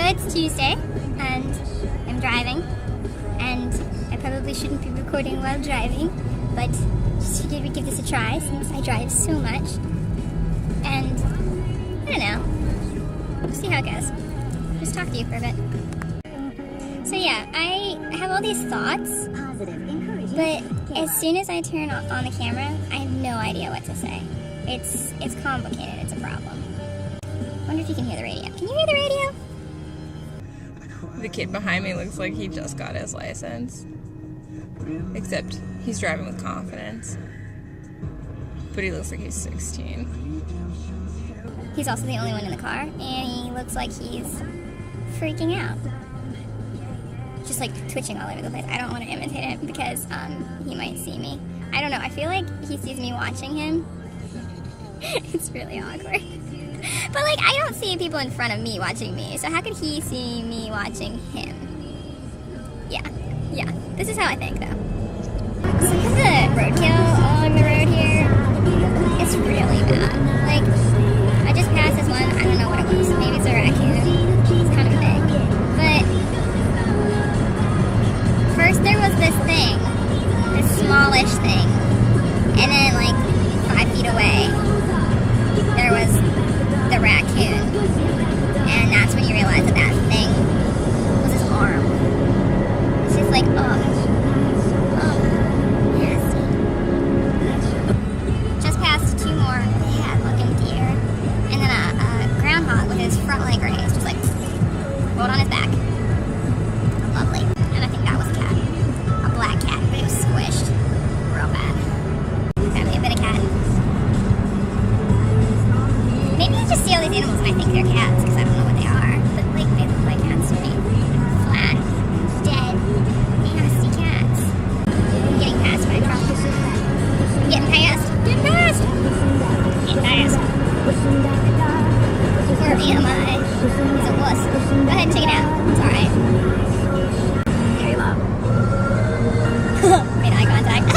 it's Tuesday, and I'm driving, and I probably shouldn't be recording while driving, but just figured we'd give this a try since I drive so much. And I don't know, we'll see how it goes. Just talk to you for a bit. So yeah, I have all these thoughts, but as soon as I turn on the camera, I have no idea what to say. It's complicated, it's a problem. I wonder if you can hear the radio. Can you hear the radio? The kid behind me looks like he just got his license. Except he's driving with confidence. But he looks like he's 16. He's also the only one in the car, and he looks like he's freaking out. Just like twitching all over the place. I don't want to imitate him because he might see me. I don't know, I feel like he sees me watching him. It's really awkward. But like, I don't see people in front of me watching me, so how could he see me watching him? Yeah, this is how I think though. So there's a roadkill along the road here. It's really bad. Like, I just passed this one, I don't know what it was, maybe it's a raccoon. It's kind of big. But first there was this thing, this smallish thing, and then like 5 feet away, there was the raccoon, and that's when you realize that that thing was his arm. It's just like, nasty. Just passed 2 more bad-looking deer, and then a groundhog with his front leg raised, just like rolled on his back. Lovely. And I think that was a cat, a black cat, but it was squished real bad. Apparently a bit of cat. Maybe I just see all these animals and I think they're cats because I don't know what they are. But like, they look like cats to me. Flat, dead, nasty cats. I'm getting passed by a truck. I'm getting passed. Getting passed. Getting passed. Where am I? He's a wuss. Go ahead and check it out. It's alright. Very low. Made eye contact.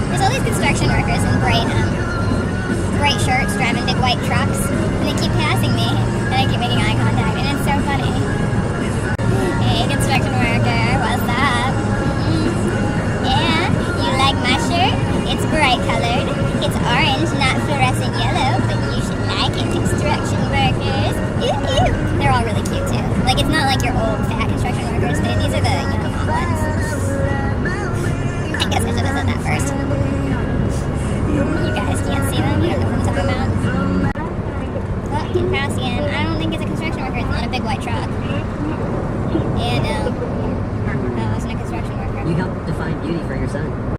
There's all these construction workers in bright shirts driving big white trucks, and they keep passing me, and I keep making eye contact, and it's so funny. Hey, construction worker, what's up? Yeah, you like my shirt? It's bright colored. It's orange, not fluorescent yellow, but you should like it, construction workers. They're all really cute too. Like, it's not like your old fat construction workers, but these are the young hot ones. I guess I should have said that first. You guys can't see them. You don't know what I'm talking about. Oh, getting past again. I don't think it's a construction worker. It's not a big white truck. Yeah, no. No, it's not a construction worker. You helped define beauty for your son.